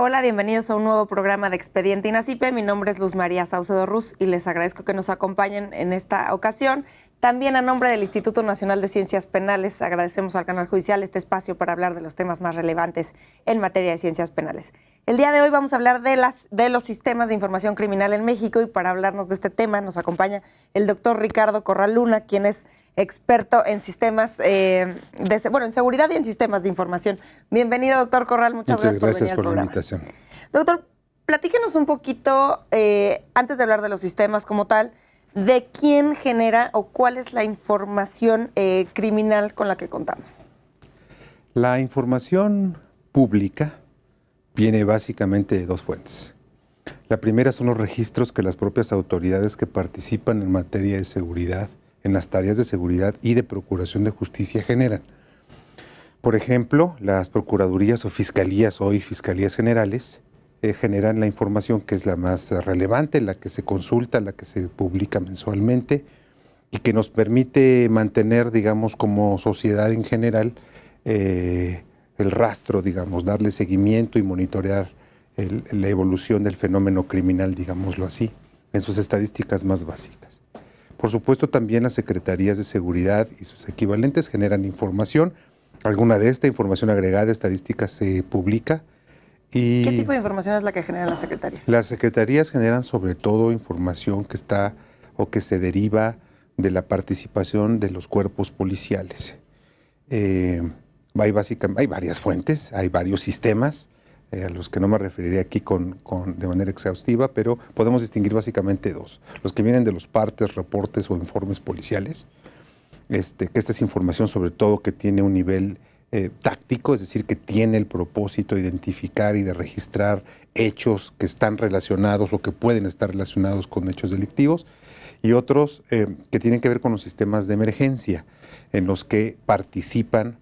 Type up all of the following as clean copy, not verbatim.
Hola, bienvenidos a un nuevo programa de Expediente INACYPE. Mi nombre es Luz María Saucedo Ruz y les agradezco que nos acompañen en esta ocasión. También a nombre del Instituto Nacional de Ciencias Penales, agradecemos al Canal Judicial este espacio para hablar de los temas más relevantes en materia de ciencias penales. El día de hoy vamos a hablar de los sistemas de información criminal en México, y para hablarnos de este tema nos acompaña el doctor Ricardo Corral Luna, quien es experto en sistemas, en seguridad y en sistemas de información. Bienvenido, doctor Corral, muchas gracias por venir al programa. Muchas gracias por la invitación. Doctor, platíquenos un poquito, antes de hablar de los sistemas como tal, de quién genera o cuál es la información criminal con la que contamos. La información pública viene básicamente de dos fuentes. La primera son los registros que las propias autoridades que participan en materia de seguridad, en las tareas de seguridad y de procuración de justicia generan. Por ejemplo, las procuradurías o fiscalías, hoy fiscalías generales, generan la información que es la más relevante, la que se consulta, la que se publica mensualmente y que nos permite mantener, digamos, como sociedad en general, el rastro, digamos, darle seguimiento y monitorear la evolución del fenómeno criminal, digámoslo así, en sus estadísticas más básicas. Por supuesto, también las secretarías de seguridad y sus equivalentes generan información. Alguna de esta información agregada de estadísticas se publica. Y ¿qué tipo de información es la que generan las secretarías? Las secretarías generan sobre todo información que está o que se deriva de la participación de los cuerpos policiales. Hay varias fuentes, hay varios sistemas, a los que no me referiré aquí de manera exhaustiva, pero podemos distinguir básicamente dos. Los que vienen de los partes, reportes o informes policiales, que esta es información sobre todo que tiene un nivel táctico, es decir, que tiene el propósito de identificar y de registrar hechos que están relacionados o que pueden estar relacionados con hechos delictivos, y otros que tienen que ver con los sistemas de emergencia, en los que participan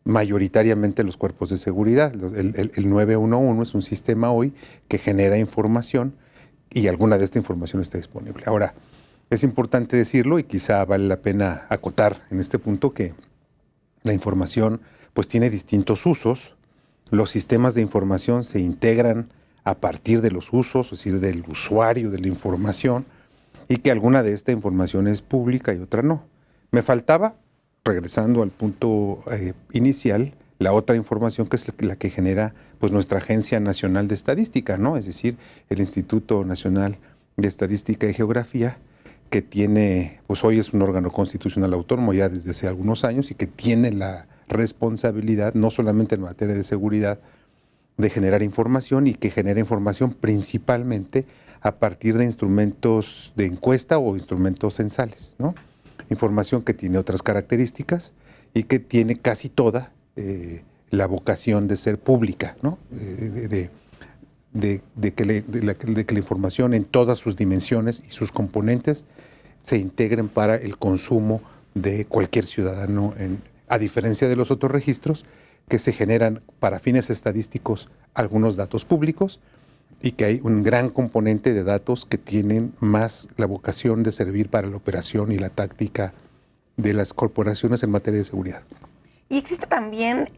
mayoritariamente los cuerpos de seguridad. El 911 es un sistema hoy que genera información y alguna de esta información está disponible. Ahora, es importante decirlo y quizá vale la pena acotar en este punto que la información pues tiene distintos usos. Los sistemas de información se integran a partir de los usos, es decir, del usuario de la información, y que alguna de esta información es pública y otra no. Me faltaba, regresando al punto inicial, la otra información que es la que genera pues nuestra Agencia Nacional de Estadística, ¿no? Es decir, el Instituto Nacional de Estadística y Geografía, que tiene, pues hoy es un órgano constitucional autónomo ya desde hace algunos años y que tiene la responsabilidad, no solamente en materia de seguridad, de generar información, y que genera información principalmente a partir de instrumentos de encuesta o instrumentos censales, ¿no? Información que tiene otras características y que tiene casi toda la vocación de ser pública, ¿no? De que la información en todas sus dimensiones y sus componentes se integren para el consumo de cualquier ciudadano, a diferencia de los otros registros que se generan para fines estadísticos algunos datos públicos, y que hay un gran componente de datos que tienen más la vocación de servir para la operación y la táctica de las corporaciones en materia de seguridad. Y existe también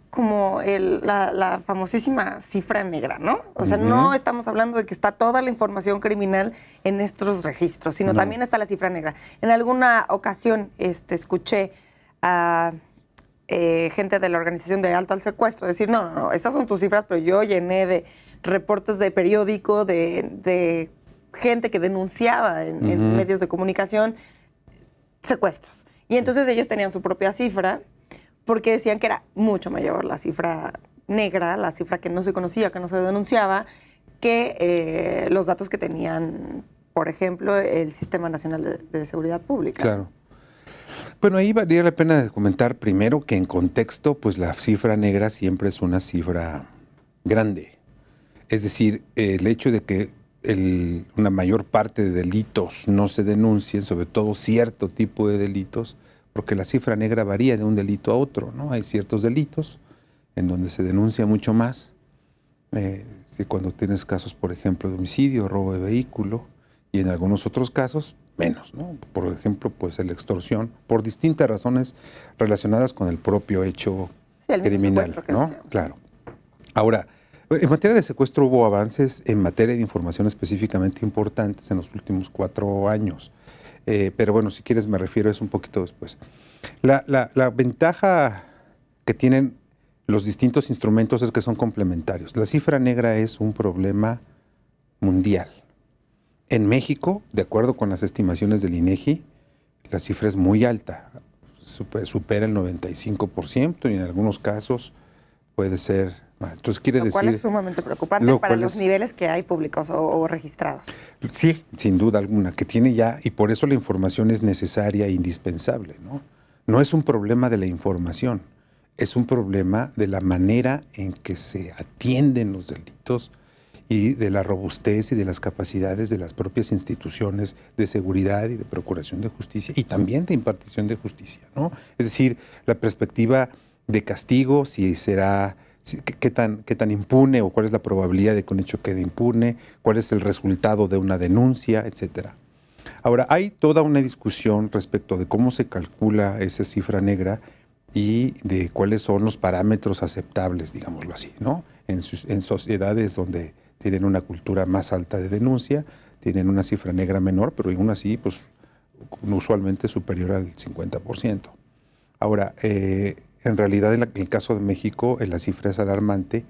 como la famosísima cifra negra, ¿no? O sea, no estamos hablando de que está toda la información criminal en estos registros, sino también está la cifra negra. En alguna ocasión escuché a gente de la Organización de Alto al Secuestro decir, no, esas son tus cifras, pero yo llené de reportes de periódico, de gente que denunciaba en medios de comunicación secuestros. Y entonces ellos tenían su propia cifra, porque decían que era mucho mayor la cifra negra, la cifra que no se conocía, que no se denunciaba, que los datos que tenían, por ejemplo, el Sistema Nacional de Seguridad Pública. Claro. Bueno, ahí valdría la pena comentar primero que en contexto, pues la cifra negra siempre es una cifra grande. Es decir, el hecho de que una mayor parte de delitos no se denuncien, sobre todo cierto tipo de delitos, porque la cifra negra varía de un delito a otro, ¿no? Hay ciertos delitos en donde se denuncia mucho más. Cuando tienes casos, por ejemplo, de homicidio, robo de vehículo, y en algunos otros casos, menos, ¿no? Por ejemplo, pues la extorsión, por distintas razones relacionadas con el propio hecho criminal, ¿no? Decíamos. Claro. Ahora, en materia de secuestro hubo avances en materia de información específicamente importantes en los últimos 4 años. Pero bueno, si quieres me refiero a eso un poquito después. La ventaja que tienen los distintos instrumentos es que son complementarios. La cifra negra es un problema mundial. En México, de acuerdo con las estimaciones del INEGI, la cifra es muy alta, supera el 95% y en algunos casos puede ser más. Entonces quiere decir... Lo cual es sumamente preocupante para los niveles que hay públicos o registrados. Sí, sin duda alguna, que tiene ya, y por eso la información es necesaria e indispensable, ¿no? No es un problema de la información, es un problema de la manera en que se atienden los delitos y de la robustez y de las capacidades de las propias instituciones de seguridad y de procuración de justicia y también de impartición de justicia, ¿no? Es decir, la perspectiva de castigo, si será, qué tan impune o cuál es la probabilidad de que un hecho quede impune, cuál es el resultado de una denuncia, etcétera. Ahora, hay toda una discusión respecto de cómo se calcula esa cifra negra y de cuáles son los parámetros aceptables, digámoslo así, ¿no? En sociedades donde tienen una cultura más alta de denuncia, tienen una cifra negra menor, pero aún así, pues, usualmente superior al 50%. Ahora, en realidad, en el caso de México, la cifra es alarmante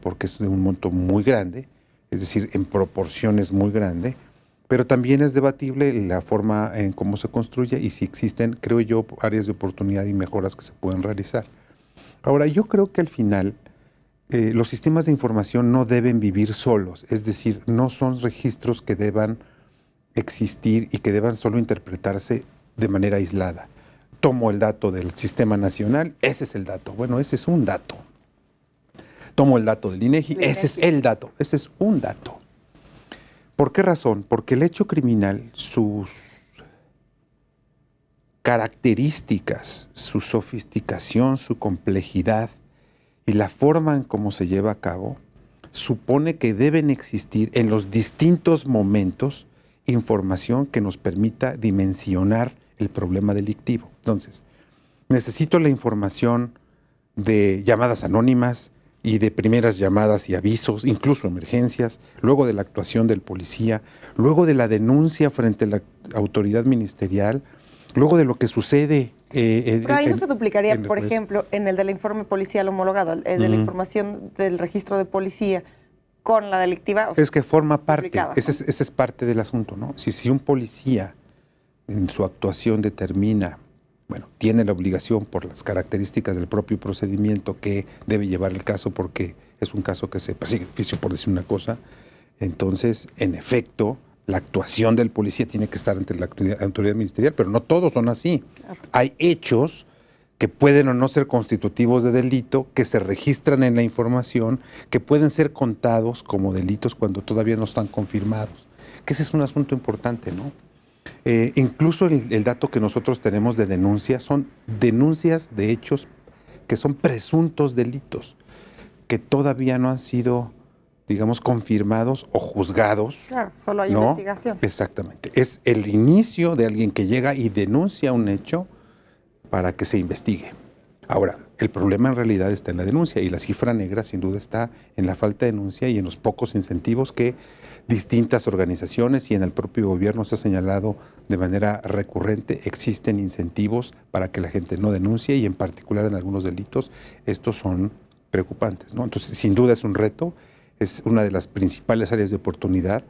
porque es de un monto muy grande, es decir, en proporciones muy grande, pero también es debatible la forma en cómo se construye y si existen, creo yo, áreas de oportunidad y mejoras que se pueden realizar. Ahora, yo creo que al final los sistemas de información no deben vivir solos, es decir, no son registros que deban existir y que deban solo interpretarse de manera aislada. Tomo el dato del sistema nacional, ese es el dato. Bueno, ese es un dato. Tomo el dato del INEGI, ese es el dato, ese es un dato. ¿Por qué razón? Porque el hecho criminal, sus características, su sofisticación, su complejidad y la forma en cómo se lleva a cabo, supone que deben existir en los distintos momentos información que nos permita dimensionar el problema delictivo. Entonces, necesito la información de llamadas anónimas y de primeras llamadas y avisos, incluso emergencias, luego de la actuación del policía, luego de la denuncia frente a la autoridad ministerial, luego de lo que sucede. Pero ahí no se duplicaría, por ejemplo, en el del informe policial homologado, el de la información del registro de policía con la delictiva. O sea, es que forma parte, ¿no? ese es parte del asunto, ¿no? Si un policía en su actuación determina, bueno, tiene la obligación por las características del propio procedimiento que debe llevar el caso porque es un caso que se persigue de oficio, por decir una cosa, entonces, en efecto, la actuación del policía tiene que estar ante la autoridad ministerial, pero no todos son así. Claro. Hay hechos que pueden o no ser constitutivos de delito, que se registran en la información, que pueden ser contados como delitos cuando todavía no están confirmados. Que ese es un asunto importante, ¿no? Incluso el dato que nosotros tenemos de denuncias son denuncias de hechos que son presuntos delitos, que todavía no han sido, digamos, confirmados o juzgados. Claro, solo hay investigación. Exactamente. Es el inicio de alguien que llega y denuncia un hecho para que se investigue. Ahora, el problema en realidad está en la denuncia y la cifra negra sin duda está en la falta de denuncia y en los pocos incentivos que distintas organizaciones y en el propio gobierno se ha señalado de manera recurrente. Existen incentivos para que la gente no denuncie y en particular en algunos delitos estos son preocupantes, ¿no? Entonces, sin duda es un reto, es una de las principales áreas de oportunidad,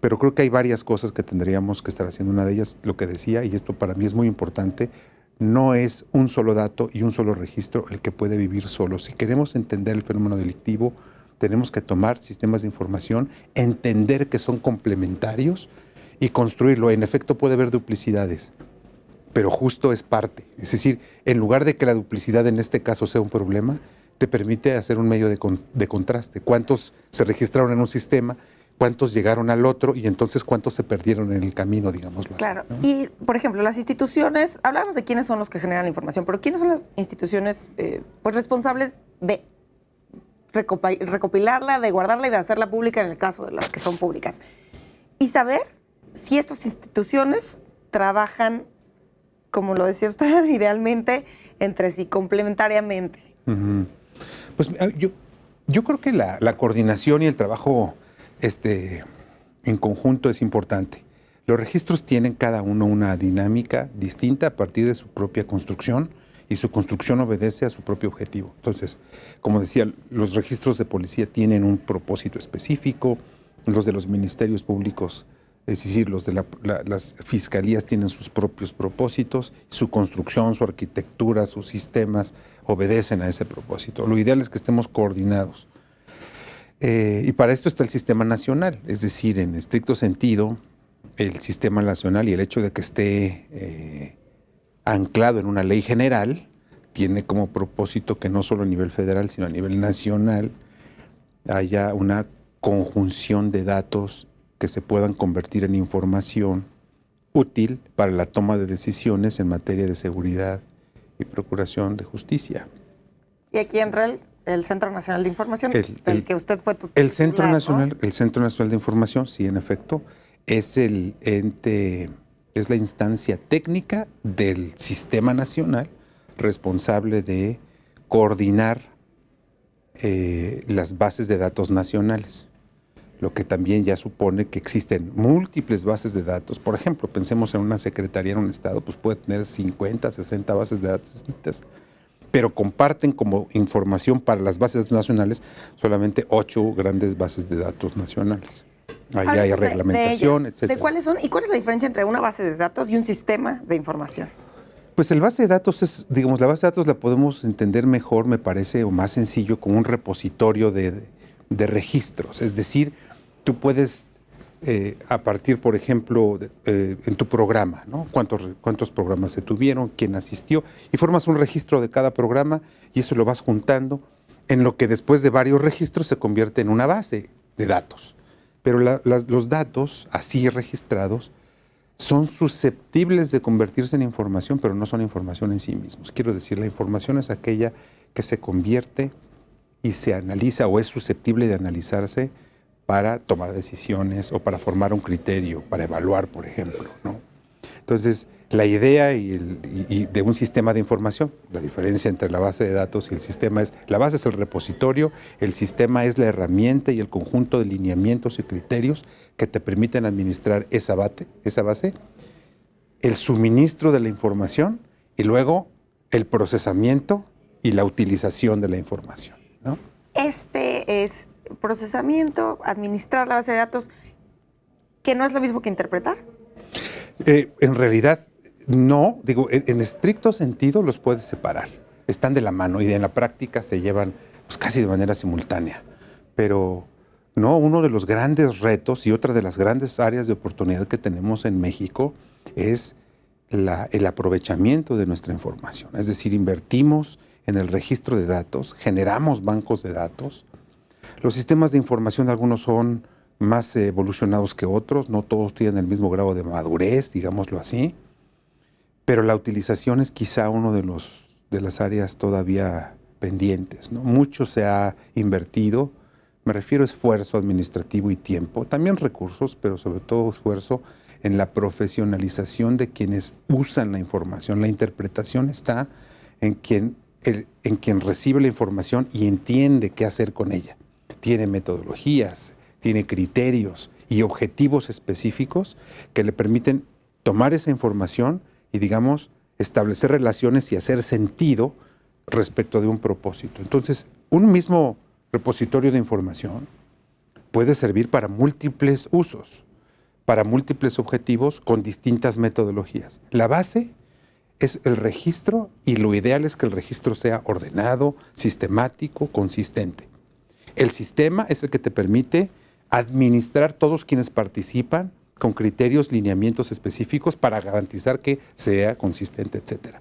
pero creo que hay varias cosas que tendríamos que estar haciendo. Una de ellas, lo que decía, y esto para mí es muy importante, no es un solo dato y un solo registro el que puede vivir solo. Si queremos entender el fenómeno delictivo, tenemos que tomar sistemas de información, entender que son complementarios y construirlo. En efecto, puede haber duplicidades, pero justo es parte. Es decir, en lugar de que la duplicidad en este caso sea un problema, te permite hacer un medio de contraste. ¿Cuántos se registraron en un sistema? ¿Cuántos llegaron al otro? Y entonces, ¿cuántos se perdieron en el camino, digámoslo claro. así? ¿No? Y, por ejemplo, las instituciones, hablábamos de quiénes son los que generan la información, pero ¿quiénes son las instituciones pues responsables de recopilarla, de guardarla y de hacerla pública en el caso de las que son públicas? Y saber si estas instituciones trabajan, como lo decía usted, idealmente entre sí, complementariamente. Uh-huh. Pues yo creo que la coordinación y el trabajo en conjunto es importante. Los registros tienen cada uno una dinámica distinta a partir de su propia construcción, y su construcción obedece a su propio objetivo. Entonces, como decía, los registros de policía tienen un propósito específico, los de los ministerios públicos, es decir, los de las fiscalías tienen sus propios propósitos, su construcción, su arquitectura, sus sistemas obedecen a ese propósito. Lo ideal es que estemos coordinados. Y para esto está el sistema nacional, es decir, en estricto sentido, el sistema nacional y el hecho de que esté anclado en una ley general tiene como propósito que no solo a nivel federal, sino a nivel nacional haya una conjunción de datos que se puedan convertir en información útil para la toma de decisiones en materia de seguridad y procuración de justicia. Y aquí entra el Centro Nacional de Información, el que usted fue tutelar, el Centro Nacional, ¿no? El Centro Nacional de Información, sí, en efecto, es el ente, es la instancia técnica del Sistema Nacional responsable de coordinar las bases de datos nacionales, lo que también ya supone que existen múltiples bases de datos. Por ejemplo, pensemos en una secretaría en un estado, pues puede tener 50, 60 bases de datos distintas, pero comparten como información para las bases nacionales solamente 8 grandes bases de datos nacionales. Allá hay reglamentación, etc. ¿De cuáles son? ¿Y cuál es la diferencia entre una base de datos y un sistema de información? Pues el base de datos es, digamos, la base de datos la podemos entender mejor, me parece, o más sencillo, como un repositorio de registros. Es decir, tú puedes, a partir, por ejemplo, en tu programa, ¿no? ¿Cuántos programas se tuvieron? ¿Quién asistió? Y formas un registro de cada programa y eso lo vas juntando en lo que después de varios registros se convierte en una base de datos. Pero los datos así registrados son susceptibles de convertirse en información, pero no son información en sí mismos. Quiero decir, la información es aquella que se convierte y se analiza o es susceptible de analizarse para tomar decisiones o para formar un criterio, para evaluar, por ejemplo, ¿no? Entonces, la idea y de un sistema de información, la diferencia entre la base de datos y el sistema es, la base es el repositorio, el sistema es la herramienta y el conjunto de lineamientos y criterios que te permiten administrar esa base, el suministro de la información y luego el procesamiento y la utilización de la información, ¿no? Este es procesamiento, administrar la base de datos, que no es lo mismo que interpretar. En realidad, no, digo, en estricto sentido los puedes separar. Están de la mano y en la práctica se llevan pues, casi de manera simultánea. Pero no, uno de los grandes retos y otra de las grandes áreas de oportunidad que tenemos en México es el aprovechamiento de nuestra información. Es decir, invertimos en el registro de datos, generamos bancos de datos. Los sistemas de información, algunos son más evolucionados que otros, no todos tienen el mismo grado de madurez, digámoslo así, pero la utilización es quizá uno de las áreas todavía pendientes, ¿no? Mucho se ha invertido, me refiero a esfuerzo administrativo y tiempo, también recursos, pero sobre todo esfuerzo en la profesionalización de quienes usan la información. La interpretación está en quien recibe la información y entiende qué hacer con ella. Tiene metodologías, tiene criterios y objetivos específicos que le permiten tomar esa información y, digamos, establecer relaciones y hacer sentido respecto de un propósito. Entonces, un mismo repositorio de información puede servir para múltiples usos, para múltiples objetivos con distintas metodologías. La base es el registro y lo ideal es que el registro sea ordenado, sistemático, consistente. El sistema es el que te permite administrar todos quienes participan con criterios, lineamientos específicos para garantizar que sea consistente, etc.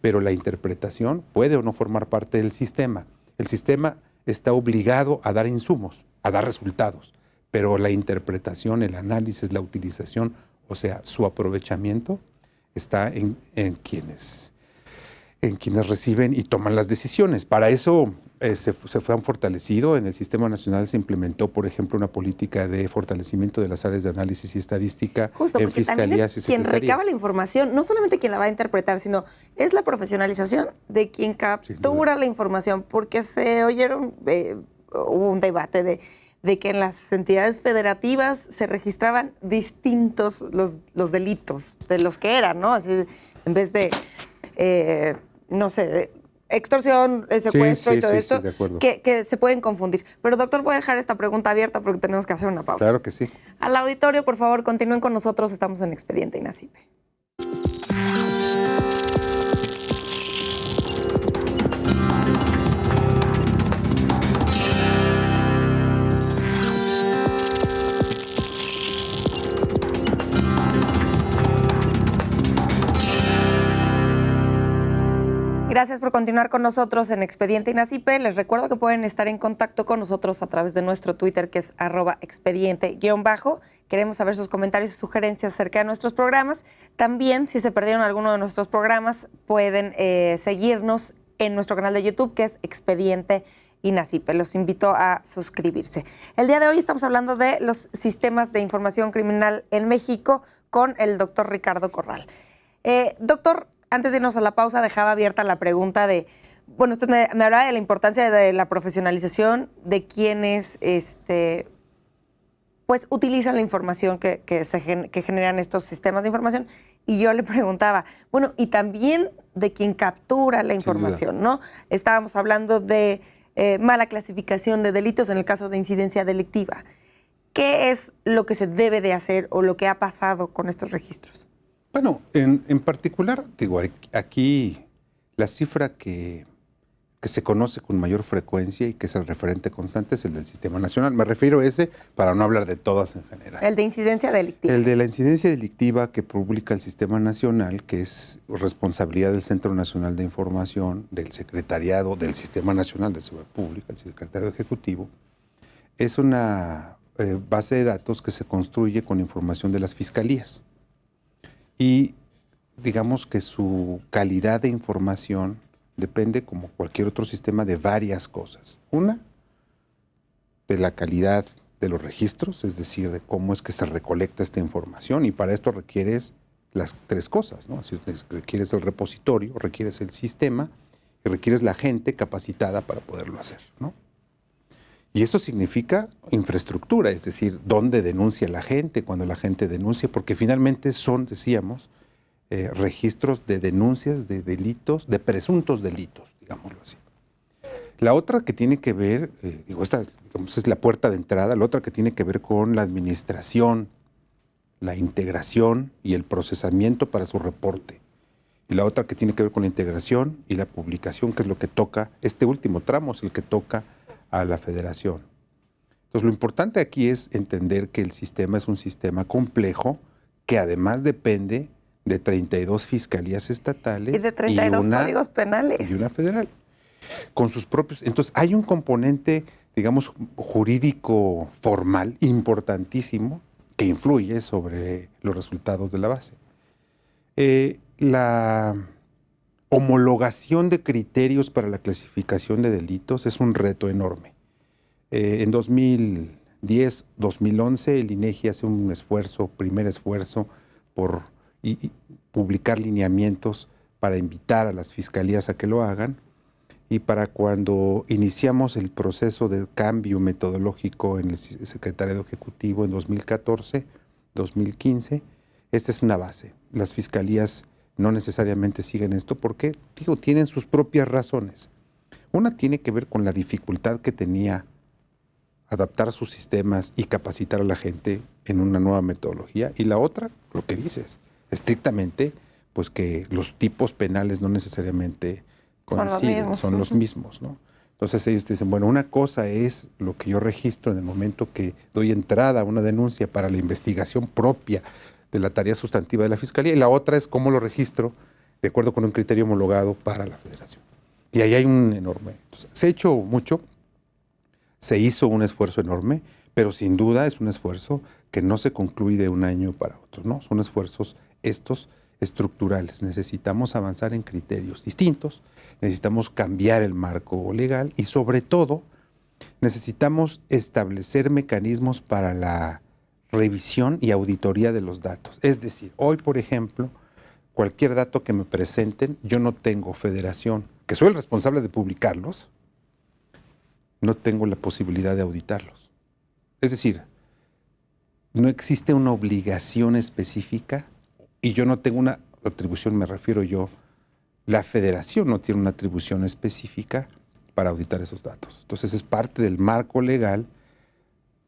Pero la interpretación puede o no formar parte del sistema. El sistema está obligado a dar insumos, a dar resultados, pero la interpretación, el análisis, la utilización, o sea, su aprovechamiento está en quienes reciben y toman las decisiones. Para eso se han fortalecido. En el Sistema Nacional se implementó, por ejemplo, una política de fortalecimiento de las áreas de análisis y estadística en fiscalías y secretarías. Quien recaba la información, no solamente quien la va a interpretar, sino es la profesionalización de quien captura la información, porque se oyeron, hubo un debate de que en las entidades federativas se registraban distintos los delitos de los que eran, ¿no? Así, en vez de, no sé, extorsión, secuestro y todo esto, que se pueden confundir. Pero, doctor, voy a dejar esta pregunta abierta porque tenemos que hacer una pausa. Claro que sí. Al auditorio, por favor, continúen con nosotros. Estamos en Expediente INACIPE. Gracias por continuar con nosotros en Expediente INACIPE. Les recuerdo que pueden estar en contacto con nosotros a través de nuestro Twitter, que es @expediente_. Queremos saber sus comentarios y sugerencias acerca de nuestros programas. También, si se perdieron alguno de nuestros programas, pueden seguirnos en nuestro canal de YouTube, que es Expediente INACIPE. Los invito a suscribirse. El día de hoy estamos hablando de los sistemas de información criminal en México con el doctor Ricardo Corral. Doctor, antes de irnos a la pausa, dejaba abierta la pregunta de, bueno, usted me hablaba de la importancia de la profesionalización de quienes pues utilizan la información que generan estos sistemas de información. Y yo le preguntaba, bueno, y también de quien captura la información, ¿no? Estábamos hablando de mala clasificación de delitos en el caso de incidencia delictiva. ¿Qué es lo que se debe de hacer o lo que ha pasado con estos registros? Bueno, en particular, digo, aquí la cifra que se conoce con mayor frecuencia y que es el referente constante es el del Sistema Nacional. Me refiero a ese para no hablar de todas en general. El de incidencia delictiva. El de la incidencia delictiva que publica el Sistema Nacional, que es responsabilidad del Centro Nacional de Información, del Secretariado del Sistema Nacional de Seguridad Pública, el Secretariado Ejecutivo, es una base de datos que se construye con información de las fiscalías. Y digamos que su calidad de información depende, como cualquier otro sistema, de varias cosas. Una, de la calidad de los registros, es decir, de cómo es que se recolecta esta información, y para esto requieres las tres cosas, ¿no? Así, requieres el repositorio, requieres el sistema y requieres la gente capacitada para poderlo hacer, ¿no? Y eso significa infraestructura, es decir, dónde denuncia la gente, cuando la gente denuncia, porque finalmente son, decíamos, registros de denuncias de delitos, de presuntos delitos, digámoslo así. La otra que tiene que ver, esta digamos, es la puerta de entrada, la otra que tiene que ver con la administración, la integración y el procesamiento para su reporte. Y la otra que tiene que ver con la integración y la publicación, que es lo que toca, este último tramo es el que toca a la federación. Entonces, lo importante aquí es entender que el sistema es un sistema complejo que además depende de 32 fiscalías estatales y de 32 códigos penales. Y una federal. Con sus propios. Entonces, hay un componente, digamos, jurídico formal importantísimo que influye sobre los resultados de la base. La homologación de criterios para la clasificación de delitos es un reto enorme. En 2010, 2011, el INEGI hace un primer esfuerzo por publicar lineamientos para invitar a las fiscalías a que lo hagan, y para cuando iniciamos el proceso de cambio metodológico en el Secretariado Ejecutivo en 2014, 2015, esta es una base. Las fiscalías no necesariamente siguen esto porque, tienen sus propias razones. Una tiene que ver con la dificultad que tenía adaptar sus sistemas y capacitar a la gente en una nueva metodología, y la otra, lo que dices, estrictamente, pues que los tipos penales no necesariamente coinciden, son los mismos, ¿no? Entonces ellos dicen, bueno, una cosa es lo que yo registro en el momento que doy entrada a una denuncia para la investigación propia de la tarea sustantiva de la Fiscalía, y la otra es cómo lo registro de acuerdo con un criterio homologado para la Federación. Y ahí hay un enorme. Entonces, se ha hecho mucho, se hizo un esfuerzo enorme, pero sin duda es un esfuerzo que no se concluye de un año para otro, ¿no? Son esfuerzos estos estructurales. Necesitamos avanzar en criterios distintos, necesitamos cambiar el marco legal y sobre todo necesitamos establecer mecanismos para la revisión y auditoría de los datos. Es decir, hoy, por ejemplo, cualquier dato que me presenten, yo no tengo federación, que soy el responsable de publicarlos, no tengo la posibilidad de auditarlos. Es decir, no existe una obligación específica y yo no tengo una atribución, me refiero yo, la federación no tiene una atribución específica para auditar esos datos. Entonces es parte del marco legal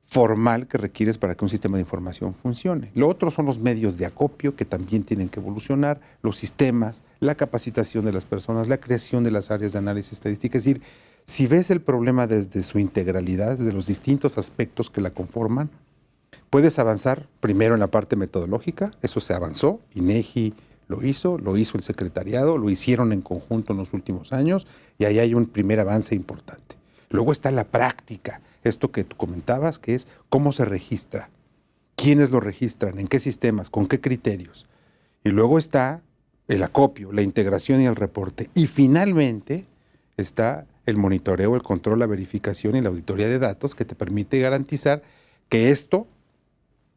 formal que requieres para que un sistema de información funcione. Lo otro son los medios de acopio que también tienen que evolucionar, los sistemas, la capacitación de las personas, la creación de las áreas de análisis estadística. Es decir, si ves el problema desde su integralidad, desde los distintos aspectos que la conforman, puedes avanzar primero en la parte metodológica, eso se avanzó, INEGI lo hizo el secretariado, lo hicieron en conjunto en los últimos años y ahí hay un primer avance importante. Luego está la práctica, esto que tú comentabas, que es cómo se registra, quiénes lo registran, en qué sistemas, con qué criterios. Y luego está el acopio, la integración y el reporte. Y finalmente está el monitoreo, el control, la verificación y la auditoría de datos que te permite garantizar que esto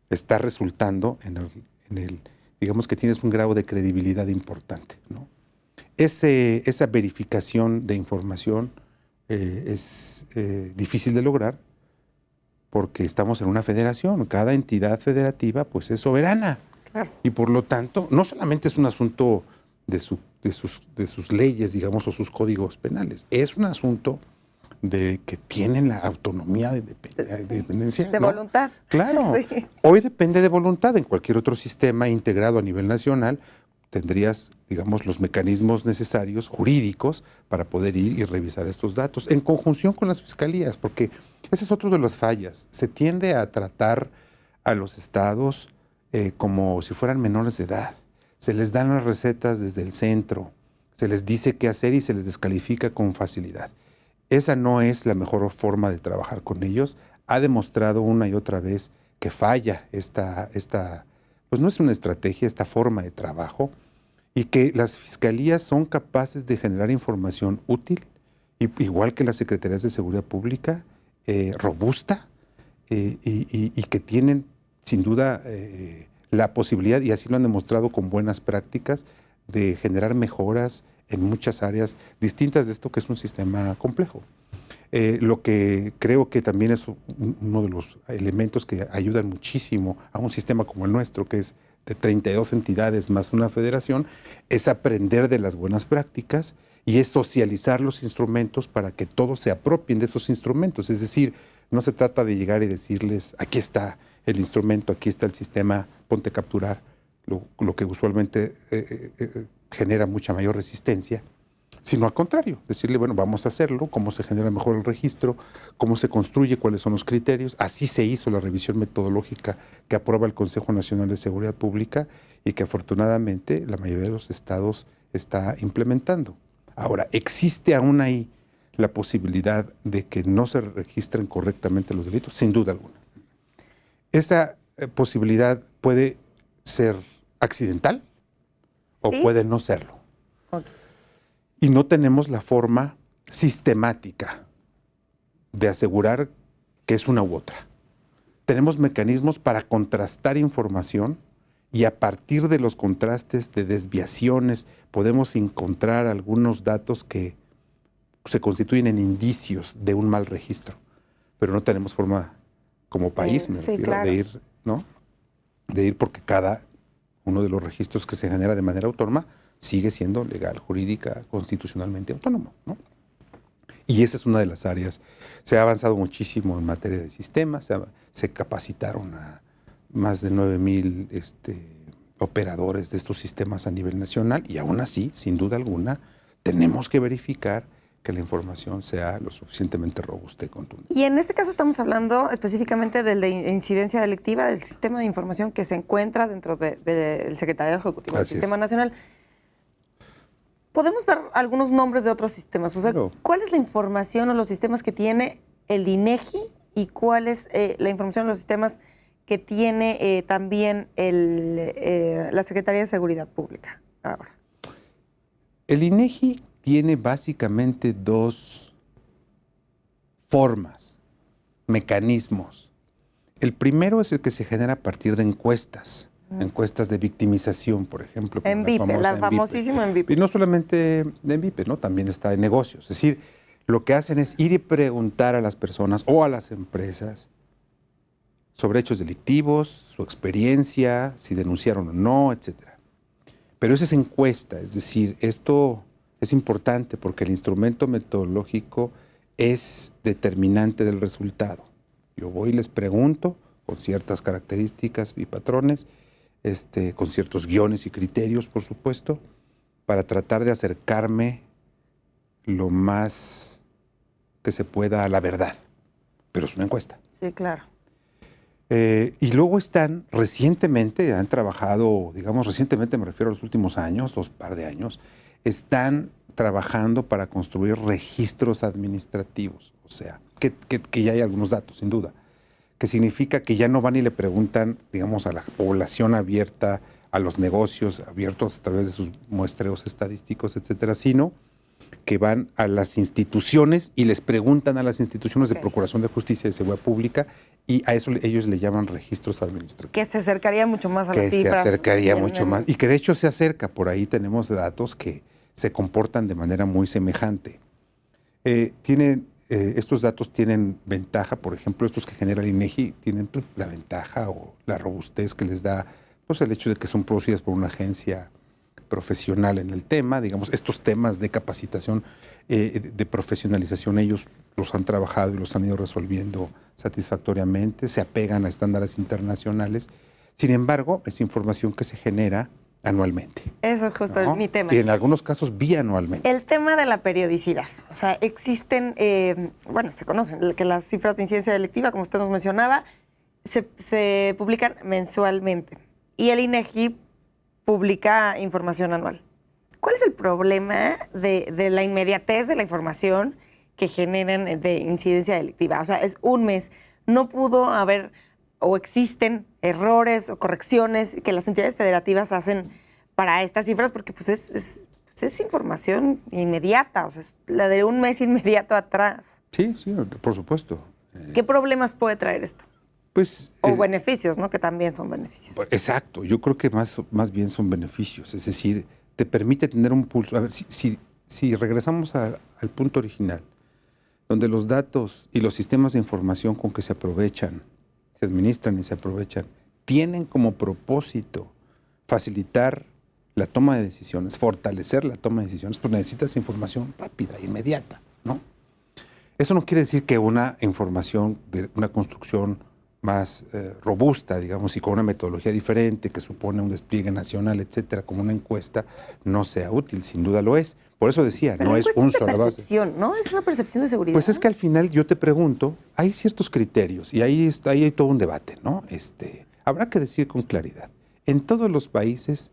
está resultando en el digamos que tienes un grado de credibilidad importante, ¿no? Esa verificación de información es difícil de lograr porque estamos en una federación. Cada entidad federativa pues es soberana. Claro. Y por lo tanto, no solamente es un asunto de sus leyes, digamos, o sus códigos penales, es un asunto de que tienen la autonomía de dependencia. De ¿no? voluntad. Claro. Sí. Hoy depende de voluntad. En cualquier otro sistema integrado a nivel nacional tendrías, digamos, los mecanismos necesarios jurídicos para poder ir y revisar estos datos en conjunción con las fiscalías, porque ese es otro de las fallas. Se tiende a tratar a los estados como si fueran menores de edad. Se les dan las recetas desde el centro, se les dice qué hacer y se les descalifica con facilidad. Esa no es la mejor forma de trabajar con ellos. Ha demostrado una y otra vez que falla pues no es una estrategia, esta forma de trabajo, y que las fiscalías son capaces de generar información útil, igual que las secretarías de seguridad pública, robusta, y que tienen sin duda la posibilidad, y así lo han demostrado con buenas prácticas, de generar mejoras en muchas áreas distintas de esto que es un sistema complejo. Lo que creo que también es uno de los elementos que ayudan muchísimo a un sistema como el nuestro, que es de 32 entidades más una federación, es aprender de las buenas prácticas y es socializar los instrumentos para que todos se apropien de esos instrumentos. Es decir, no se trata de llegar y decirles, aquí está el instrumento, aquí está el sistema, ponte a capturar, lo que usualmente genera mucha mayor resistencia, sino al contrario, decirle, bueno, vamos a hacerlo, cómo se genera mejor el registro, cómo se construye, cuáles son los criterios. Así se hizo la revisión metodológica que aprueba el Consejo Nacional de Seguridad Pública y que afortunadamente la mayoría de los estados está implementando. Ahora, ¿existe aún ahí la posibilidad de que no se registren correctamente los delitos? Sin duda alguna. Esa posibilidad puede ser accidental o puede no serlo. Okay. Y no tenemos la forma sistemática de asegurar que es una u otra. Tenemos mecanismos para contrastar información y a partir de los contrastes de desviaciones podemos encontrar algunos datos que se constituyen en indicios de un mal registro. Pero no tenemos forma como país, me refiero, claro, de ir, ¿no? De ir porque cada uno de los registros que se genera de manera autónoma sigue siendo legal, jurídica, constitucionalmente autónomo, ¿no? Y esa es una de las áreas. Se ha avanzado muchísimo en materia de sistemas, se capacitaron a más de 9,000 operadores de estos sistemas a nivel nacional y aún así, sin duda alguna, tenemos que verificar que la información sea lo suficientemente robusta y contundente. Y en este caso estamos hablando específicamente del de incidencia delictiva, del sistema de información que se encuentra dentro del Secretariado Ejecutivo del Sistema Nacional. podemos dar algunos nombres de otros sistemas. O sea, Claro. ¿cuál es la información o los sistemas que tiene el INEGI y cuál es la información o los sistemas que tiene también la Secretaría de Seguridad Pública ahora? El INEGI tiene básicamente dos formas, mecanismos. El primero es el que se genera a partir de encuestas de victimización, por ejemplo. como Envipe, la famosísima Envipe. Y no solamente de Envipe, ¿no? También está de negocios. Es decir, lo que hacen es ir y preguntar a las personas o a las empresas sobre hechos delictivos, su experiencia, si denunciaron o no, etcétera. Pero esa es encuesta, es decir, esto es importante porque el instrumento metodológico es determinante del resultado. Yo voy y les pregunto con ciertas características y patrones, con ciertos guiones y criterios, por supuesto, para tratar de acercarme lo más que se pueda a la verdad. Pero es una encuesta. Sí, claro. Y luego recientemente, han trabajado, digamos, recientemente me refiero a los últimos años, par de años, están trabajando para construir registros administrativos. O sea, que ya hay algunos datos, sin duda. Que significa que ya no van y le preguntan, digamos, a la población abierta, a los negocios abiertos a través de sus muestreos estadísticos, etcétera, sino que van a las instituciones y les preguntan a las instituciones de Procuración de Justicia y de Seguridad Pública, y a eso ellos le llaman registros administrativos. Que se acercaría mucho más a las Que cifras. se acercaría mucho más, y que de hecho se acerca. Por ahí tenemos datos que se comportan de manera muy semejante. Estos datos tienen ventaja, por ejemplo, estos que genera el INEGI tienen la ventaja o la robustez que les da pues, el hecho de que son producidas por una agencia profesional en el tema. Digamos, estos temas de capacitación, de profesionalización, ellos los han trabajado y los han ido resolviendo satisfactoriamente, se apegan a estándares internacionales. Sin embargo, es información que se genera anualmente. Eso es justo, ¿no? mi tema. Y en algunos casos bianualmente. El tema de la periodicidad. O sea, existen, se conocen que las cifras de incidencia delictiva, como usted nos mencionaba, se publican mensualmente. Y el INEGI publica información anual. ¿Cuál es el problema de la inmediatez de la información que generan de incidencia delictiva? O sea, es un mes. No pudo haber o existen errores o correcciones que las entidades federativas hacen para estas cifras porque pues es información inmediata, o sea, es la de un mes inmediato atrás. Sí, por supuesto. ¿Qué problemas puede traer esto? Pues, o beneficios, ¿no? Que también son beneficios. Exacto, yo creo que más bien son beneficios, es decir, te permite tener un pulso. A ver, si regresamos al punto original, donde los datos y los sistemas de información con que se aprovechan, se administran y se aprovechan, tienen como propósito facilitar la toma de decisiones, fortalecer la toma de decisiones, pues necesitas información rápida, inmediata, ¿no? Eso no quiere decir que una información de una construcción más robusta, digamos, y con una metodología diferente que supone un despliegue nacional, etcétera, como una encuesta, no sea útil, sin duda lo es. Por eso decía, pero no es un sola base. ¿No? Es una percepción de seguridad. Pues es que al final yo te pregunto, hay ciertos criterios y ahí hay todo un debate, ¿no? Habrá que decir con claridad, en todos los países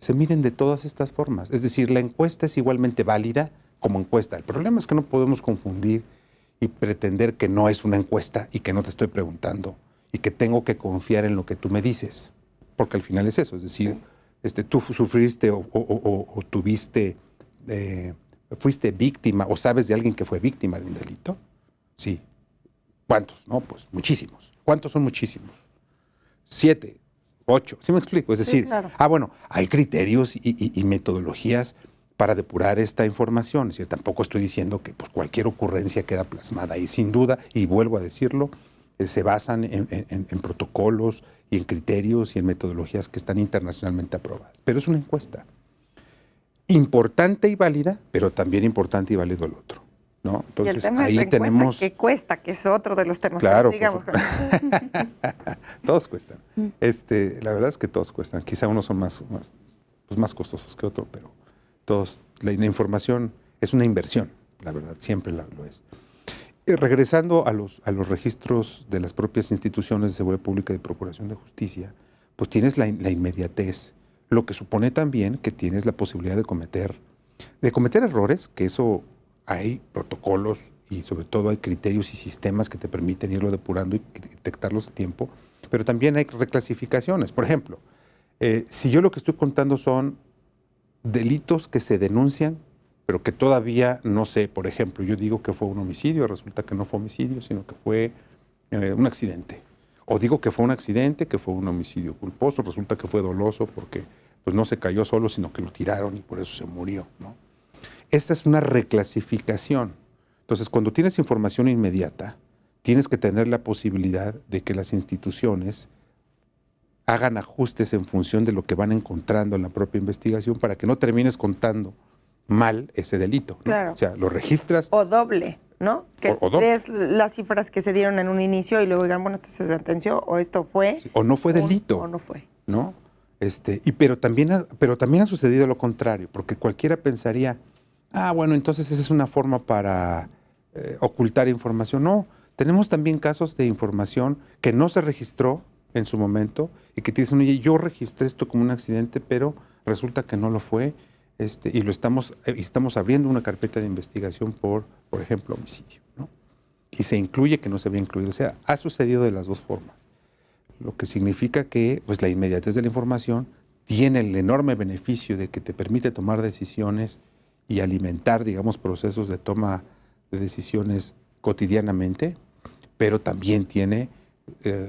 se miden de todas estas formas, es decir, la encuesta es igualmente válida como encuesta. El problema es que no podemos confundir y pretender que no es una encuesta y que no te estoy preguntando y que tengo que confiar en lo que tú me dices, porque al final es eso, es decir, tú sufriste o tuviste, fuiste víctima o sabes de alguien que fue víctima de un delito. Sí. ¿Cuántos? No, pues muchísimos. ¿Cuántos son muchísimos? 7, 8, ¿sí me explico? Es decir, sí, claro. Bueno, hay criterios y metodologías para depurar esta información. Es decir, tampoco estoy diciendo que pues, cualquier ocurrencia queda plasmada ahí, sin duda, y vuelvo a decirlo, se basan en protocolos y en criterios y en metodologías que están internacionalmente aprobadas. Pero es una encuesta importante y válida, pero también importante y válido el otro, ¿no? Entonces, y el tema ahí es tenemos... que cuesta, que es otro de los temas. Claro, sigamos con eso. Todos cuestan. La verdad es que todos cuestan. Quizá unos son más costosos que otros, pero todos, la información es una inversión, la verdad, siempre lo es. Regresando a los registros de las propias instituciones de seguridad pública y de procuración de justicia, pues tienes la inmediatez, lo que supone también que tienes la posibilidad de cometer De cometer errores, que eso hay protocolos y sobre todo hay criterios y sistemas que te permiten irlo depurando y detectarlos a tiempo, pero también hay reclasificaciones. Por ejemplo, si yo lo que estoy contando son delitos que se denuncian, pero que todavía no sé, por ejemplo, yo digo que fue un homicidio, resulta que no fue homicidio, sino que fue un accidente. O digo que fue un accidente, que fue un homicidio culposo, resulta que fue doloso porque pues, no se cayó solo, sino que lo tiraron y por eso se murió, ¿no? Esta es una reclasificación. Entonces, cuando tienes información inmediata, tienes que tener la posibilidad de que las instituciones hagan ajustes en función de lo que van encontrando en la propia investigación para que no termines contando mal ese delito, ¿no? Claro. O sea, lo registras. O doble, ¿no? Que o doble. es las cifras que se dieron en un inicio y luego digan, bueno, esto se sentenció o esto fue. Sí, o no fue delito. O no fue. ¿No? Pero también ha sucedido lo contrario, porque cualquiera pensaría, bueno, entonces esa es una forma para ocultar información. No, tenemos también casos de información que no se registró en su momento y que te dicen, oye, yo registré esto como un accidente, pero resulta que no lo fue, y estamos abriendo una carpeta de investigación por ejemplo, homicidio, ¿no? Y se incluye que no se había incluido. O sea, ha sucedido de las dos formas. Lo que significa que pues, la inmediatez de la información tiene el enorme beneficio de que te permite tomar decisiones y alimentar, digamos, procesos de toma de decisiones cotidianamente, pero también tiene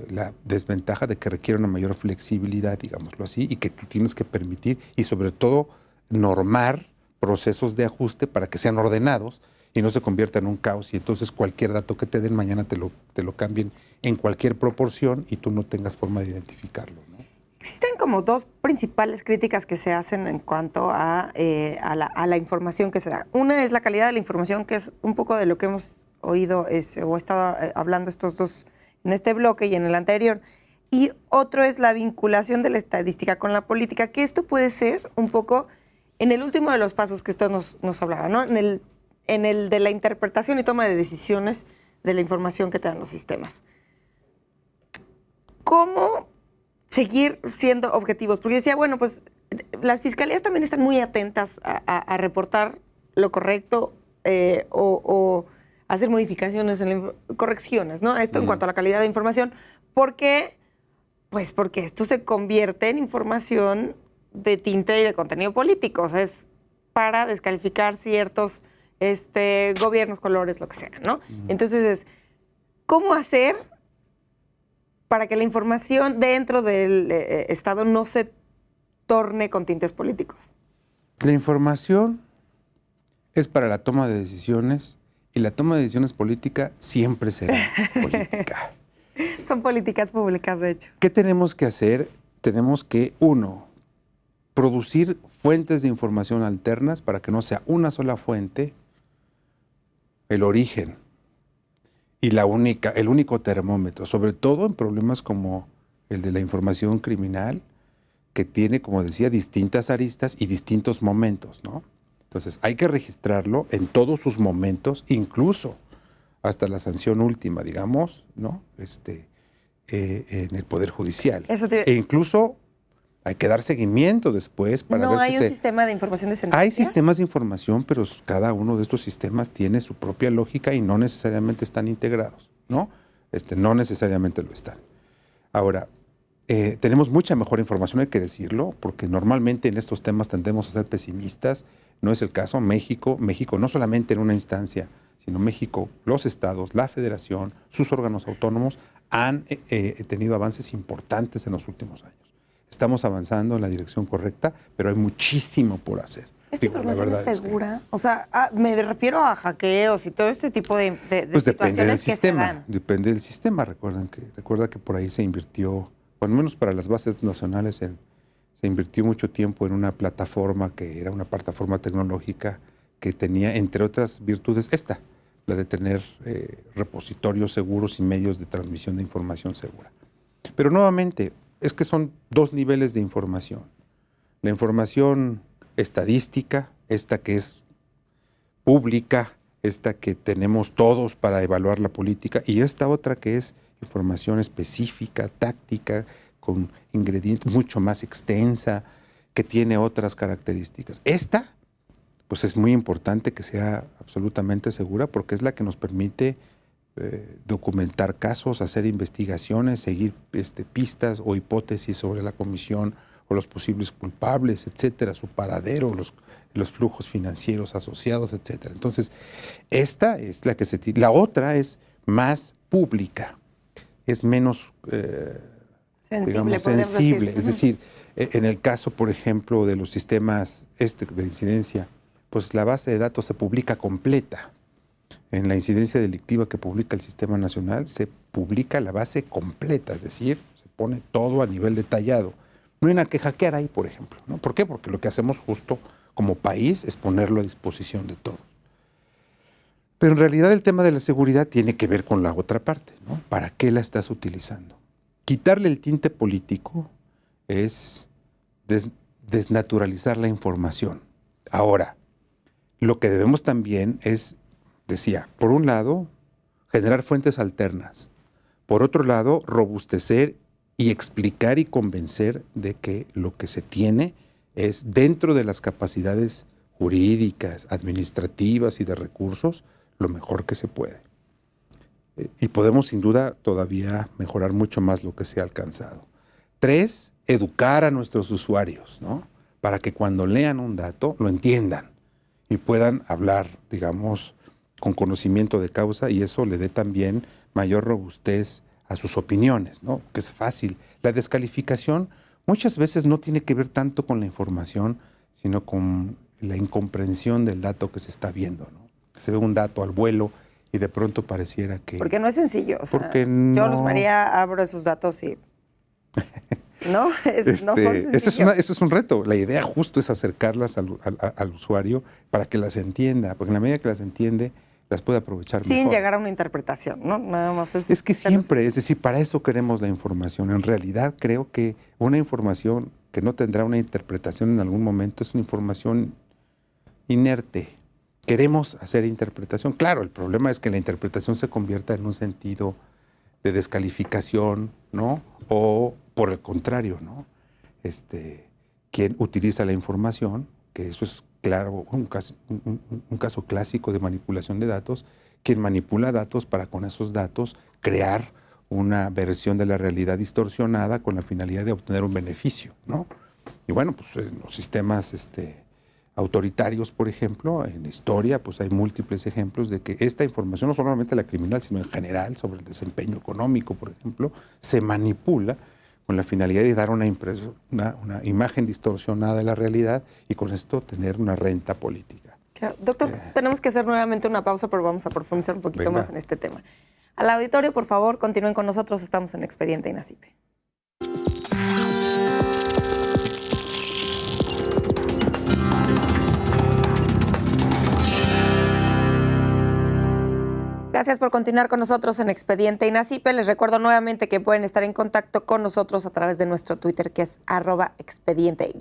la desventaja de que requiere una mayor flexibilidad, digámoslo así, y que tú tienes que permitir y sobre todo normar procesos de ajuste para que sean ordenados y no se convierta en un caos y entonces cualquier dato que te den mañana te lo cambien en cualquier proporción y tú no tengas forma de identificarlo, ¿no? Existen como dos principales críticas que se hacen en cuanto a la información que se da. Una es la calidad de la información, que es un poco de lo que hemos oído o estado hablando estos dos en este bloque y en el anterior. Y otro es la vinculación de la estadística con la política, que esto puede ser un poco en el último de los pasos que usted nos hablaba, ¿no? En el de la interpretación y toma de decisiones de la información que te dan los sistemas. ¿Cómo seguir siendo objetivos? Porque decía, bueno, pues las fiscalías también están muy atentas a reportar lo correcto o hacer modificaciones, correcciones, ¿no? Esto en cuanto a la calidad de información. ¿Por qué? Pues porque esto se convierte en información de tinte y de contenido político. O sea, es para descalificar ciertos gobiernos, colores, lo que sea, ¿no? Entonces, ¿cómo hacer para que la información dentro del Estado no se torne con tintes políticos? La información es para la toma de decisiones y la toma de decisiones política siempre será política. Son políticas públicas, de hecho. ¿Qué tenemos que hacer? Tenemos que, uno, producir fuentes de información alternas para que no sea una sola fuente el origen y el único termómetro, sobre todo en problemas como el de la información criminal, que tiene, como decía, distintas aristas y distintos momentos, ¿no? Entonces, hay que registrarlo en todos sus momentos, incluso hasta la sanción última, digamos, ¿no? En el Poder Judicial. E incluso hay que dar seguimiento después para ver si ¿No hay un sistema de información de sentencia? Hay sistemas de información, pero cada uno de estos sistemas tiene su propia lógica y no necesariamente están integrados, ¿no? No necesariamente lo están. Ahora, tenemos mucha mejor información, hay que decirlo, porque normalmente en estos temas tendemos a ser pesimistas. No es el caso. México no solamente en una instancia, sino México, los estados, la federación, sus órganos autónomos han tenido avances importantes en los últimos años. Estamos avanzando en la dirección correcta, pero hay muchísimo por hacer. ¿Esta información es segura? O sea, me refiero a hackeos y todo este tipo de pues situaciones depende del que sistema, se dan. Depende del sistema. Recuerda que por ahí se invirtió, al menos para las bases nacionales, se invirtió mucho tiempo en una plataforma que era una plataforma tecnológica que tenía, entre otras virtudes, la de tener repositorios seguros y medios de transmisión de información segura. Pero nuevamente, es que son dos niveles de información. La información estadística, esta que es pública, esta que tenemos todos para evaluar la política, y esta otra que es información específica, táctica, con ingredientes mucho más extensa, que tiene otras características. Esta pues es muy importante que sea absolutamente segura porque es la que nos permite documentar casos, hacer investigaciones, seguir pistas o hipótesis sobre la comisión o los posibles culpables, etcétera, su paradero, los flujos financieros asociados, etcétera. Entonces, esta es la que la otra es más pública, es menos sensible. Es decir, en el caso, por ejemplo, de los sistemas de incidencia, pues la base de datos se publica completa. En la incidencia delictiva que publica el Sistema Nacional se publica la base completa, es decir, se pone todo a nivel detallado. No hay nada que hackear ahí, por ejemplo, ¿no? ¿Por qué? Porque lo que hacemos justo como país es ponerlo a disposición de todos. Pero en realidad el tema de la seguridad tiene que ver con la otra parte, ¿no? ¿Para qué la estás utilizando? Quitarle el tinte político es desnaturalizar la información. Ahora, lo que debemos también es, decía, por un lado, generar fuentes alternas. Por otro lado, robustecer y explicar y convencer de que lo que se tiene es dentro de las capacidades jurídicas, administrativas y de recursos, lo mejor que se puede. Y podemos sin duda todavía mejorar mucho más lo que se ha alcanzado. 3, educar a nuestros usuarios, ¿no? Para que cuando lean un dato lo entiendan y puedan hablar, digamos, con conocimiento de causa y eso le dé también mayor robustez a sus opiniones, ¿no? Que es fácil. La descalificación muchas veces no tiene que ver tanto con la información, sino con la incomprensión del dato que se está viendo, ¿no? Se ve un dato al vuelo y de pronto pareciera que... Porque no es sencillo. O sea, porque no... Yo, Luz María, abro esos datos y... No, no son sencillos. Eso es un reto. La idea justo es acercarlas al usuario para que las entienda, porque en la medida que las entiende, las puede aprovechar mejor. Sin llegar a una interpretación, ¿no? Nada más es que siempre, es decir, para eso queremos la información. En realidad creo que una información que no tendrá una interpretación en algún momento es una información inerte. Queremos hacer interpretación. Claro, el problema es que la interpretación se convierta en un sentido de descalificación, ¿no? O por el contrario, ¿no? Quien utiliza la información, que eso es claro, un caso clásico de manipulación de datos, quien manipula datos para con esos datos crear una versión de la realidad distorsionada con la finalidad de obtener un beneficio, ¿no? Y bueno, pues en los sistemas autoritarios, por ejemplo, en la historia, pues hay múltiples ejemplos de que esta información, no solamente la criminal, sino en general, sobre el desempeño económico, por ejemplo, se manipula con la finalidad de dar una imagen distorsionada de la realidad y con esto tener una renta política. Claro. Doctor, tenemos que hacer nuevamente una pausa, pero vamos a profundizar un poquito más en este tema. Al auditorio, por favor, continúen con nosotros, estamos en Expediente INACIPE. Gracias por continuar con nosotros en Expediente INACIPE. Les recuerdo nuevamente que pueden estar en contacto con nosotros a través de nuestro Twitter, que es @expediente_.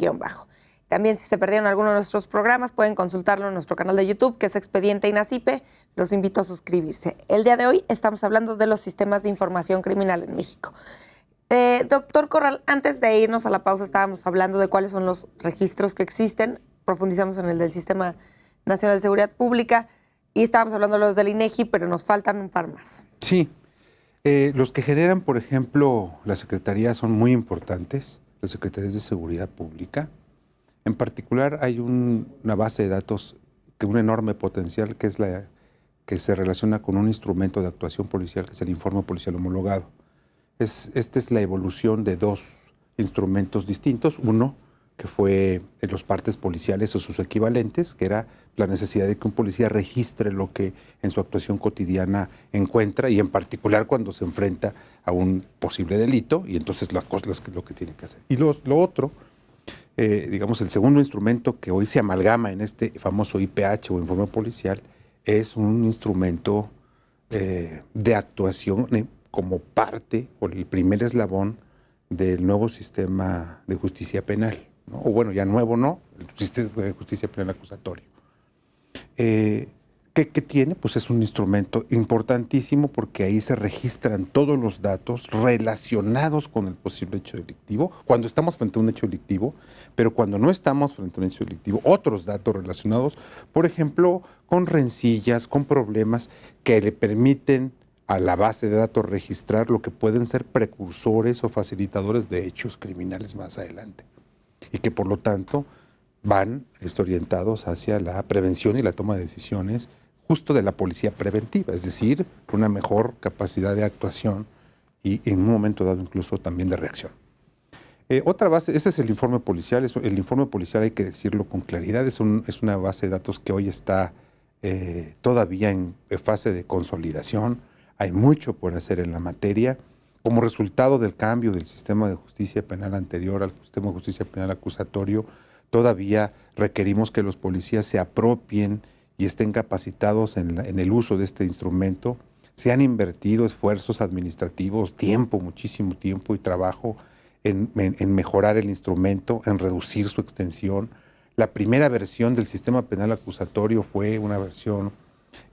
También, si se perdieron alguno de nuestros programas, pueden consultarlo en nuestro canal de YouTube, que es Expediente INACIPE. Los invito a suscribirse. El día de hoy estamos hablando de los sistemas de información criminal en México. Doctor Corral, antes de irnos a la pausa estábamos hablando de cuáles son los registros que existen. Profundizamos en el del Sistema Nacional de Seguridad Pública. Y estábamos hablando de los del INEGI, pero nos faltan un par más. Sí. Los que generan, por ejemplo, la Secretaría son muy importantes, las Secretarías de Seguridad Pública. En particular, hay una base de datos que un enorme potencial, que es la que se relaciona con un instrumento de actuación policial, que es el informe policial homologado. Esta es la evolución de 2 instrumentos distintos. Uno, que fue en los partes policiales o sus equivalentes, que era la necesidad de que un policía registre lo que en su actuación cotidiana encuentra y en particular cuando se enfrenta a un posible delito y entonces lo que tiene que hacer. Y lo otro, digamos, el segundo instrumento que hoy se amalgama en este famoso IPH o informe policial es un instrumento de actuación como parte o el primer eslabón del nuevo sistema de justicia penal, ¿no? O bueno, ya nuevo no, el sistema de justicia penal acusatorio. ¿Qué tiene? Pues es un instrumento importantísimo porque ahí se registran todos los datos relacionados con el posible hecho delictivo, cuando estamos frente a un hecho delictivo, pero cuando no estamos frente a un hecho delictivo, otros datos relacionados, por ejemplo, con rencillas, con problemas que le permiten a la base de datos registrar lo que pueden ser precursores o facilitadores de hechos criminales más adelante. Y que por lo tanto van orientados hacia la prevención y la toma de decisiones justo de la policía preventiva, es decir, una mejor capacidad de actuación y en un momento dado incluso también de reacción. Otra base, ese es el informe policial. El informe policial, hay que decirlo con claridad, es una base de datos que hoy está todavía en fase de consolidación. Hay mucho por hacer en la materia. Como resultado del cambio del sistema de justicia penal anterior al sistema de justicia penal acusatorio, todavía requerimos que los policías se apropien y estén capacitados en el uso de este instrumento. Se han invertido esfuerzos administrativos, tiempo, muchísimo tiempo y trabajo en mejorar el instrumento, en reducir su extensión. La primera versión del sistema penal acusatorio fue una versión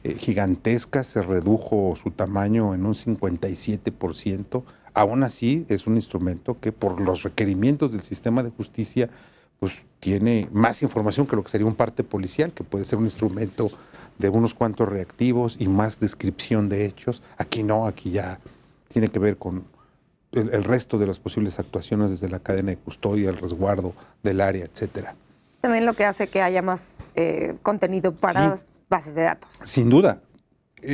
gigantesca, se redujo su tamaño en un 57%. Aún así, es un instrumento que por los requerimientos del sistema de justicia pues tiene más información que lo que sería un parte policial, que puede ser un instrumento de unos cuantos reactivos y más descripción de hechos. Aquí no, aquí ya tiene que ver con el resto de las posibles actuaciones desde la cadena de custodia, el resguardo del área, etcétera. También lo que hace que haya más contenido para bases de datos. Sin duda,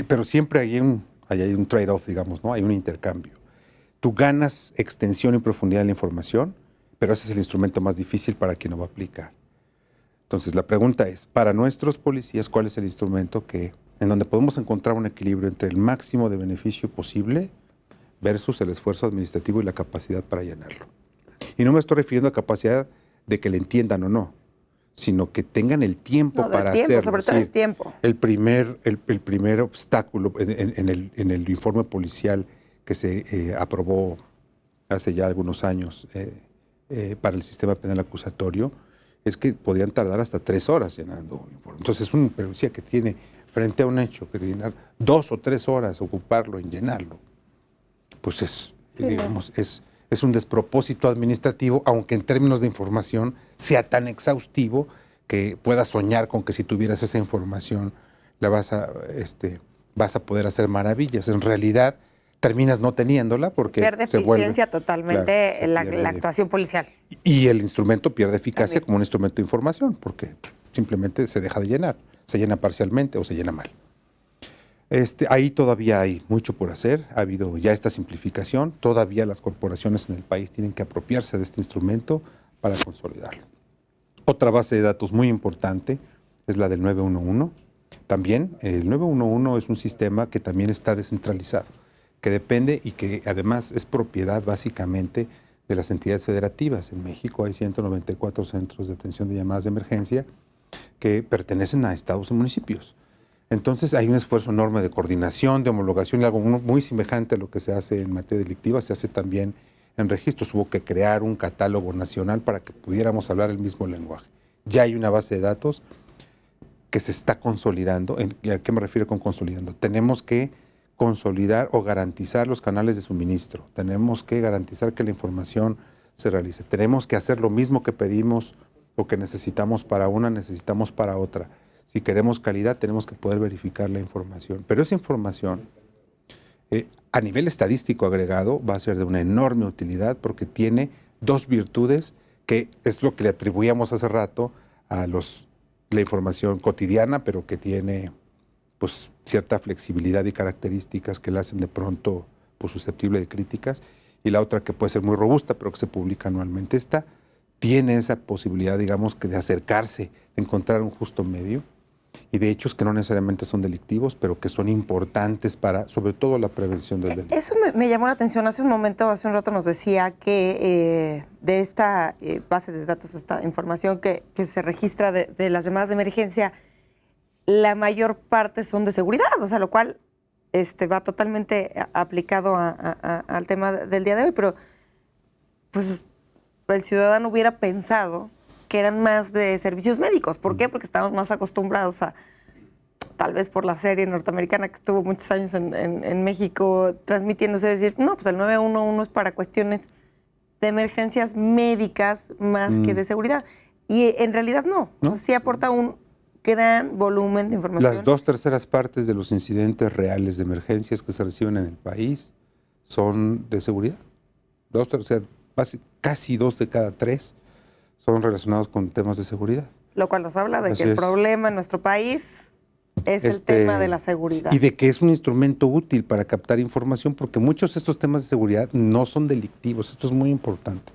pero siempre hay un trade-off, digamos, ¿no? Hay un intercambio. Tú ganas extensión y profundidad en la información, pero ese es el instrumento más difícil para quien lo va a aplicar. Entonces, la pregunta es, para nuestros policías, ¿cuál es el instrumento en donde podemos encontrar un equilibrio entre el máximo de beneficio posible versus el esfuerzo administrativo y la capacidad para llenarlo? Y no me estoy refiriendo a capacidad de que le entiendan o no, sino que tengan el tiempo para hacerlo. Sobre todo el tiempo. El primer obstáculo en el informe policial que se aprobó hace ya algunos años para el sistema penal acusatorio es que podían tardar hasta 3 horas llenando un informe. Entonces es un policía que tiene frente a un hecho que llenar 2 o 3 horas, ocuparlo en llenarlo, pues es un despropósito administrativo, aunque en términos de información sea tan exhaustivo que puedas soñar con que si tuvieras esa información vas a poder hacer maravillas. En realidad terminas no teniéndola porque pierde eficiencia totalmente la actuación policial. Y el instrumento pierde eficacia también como un instrumento de información porque simplemente se deja de llenar, se llena parcialmente o se llena mal. Ahí todavía hay mucho por hacer, ha habido ya esta simplificación, todavía las corporaciones en el país tienen que apropiarse de este instrumento para consolidarlo. Otra base de datos muy importante es la del 911. También el 911 es un sistema que también está descentralizado, que depende y que además es propiedad básicamente de las entidades federativas. En México hay 194 centros de atención de llamadas de emergencia que pertenecen a estados y municipios. Entonces hay un esfuerzo enorme de coordinación, de homologación y algo muy semejante a lo que se hace en materia delictiva, se hace también en registros. Hubo que crear un catálogo nacional para que pudiéramos hablar el mismo lenguaje. Ya hay una base de datos que se está consolidando. ¿A qué me refiero con consolidando? Tenemos que consolidar o garantizar los canales de suministro. Tenemos que garantizar que la información se realice. Tenemos que hacer lo mismo que pedimos o que necesitamos para una, necesitamos para otra. Si queremos calidad, tenemos que poder verificar la información. Pero esa información, a nivel estadístico agregado, va a ser de una enorme utilidad porque tiene 2 virtudes que es lo que le atribuíamos hace rato a la información cotidiana, pero que tiene pues cierta flexibilidad y características que la hacen de pronto pues, susceptible de críticas, y la otra que puede ser muy robusta, pero que se publica anualmente. Esta tiene esa posibilidad, digamos, que de acercarse, de encontrar un justo medio, y de hechos que no necesariamente son delictivos, pero que son importantes para, sobre todo, la prevención del delito. Eso me llamó la atención. Hace un rato nos decía que de esta base de datos, esta información que se registra de las llamadas de emergencia, la mayor parte son de seguridad, o sea, lo cual va totalmente aplicado al tema del día de hoy, pero pues el ciudadano hubiera pensado que eran más de servicios médicos. ¿Por qué? Porque estamos más acostumbrados a tal vez por la serie norteamericana que estuvo muchos años en México transmitiéndose, decir, no, pues el 911 es para cuestiones de emergencias médicas más que de seguridad. Y en realidad no. ¿No? O sea, sí aporta un gran volumen de información. Las 2/3 partes de los incidentes reales de emergencias que se reciben en el país son de seguridad. O sea, casi 2 de cada 3 son relacionados con temas de seguridad. Lo cual nos habla de Así que el es. problema en nuestro país es el tema de la seguridad. Y de que es un instrumento útil para captar información, porque muchos de estos temas de seguridad no son delictivos. Esto es muy importante.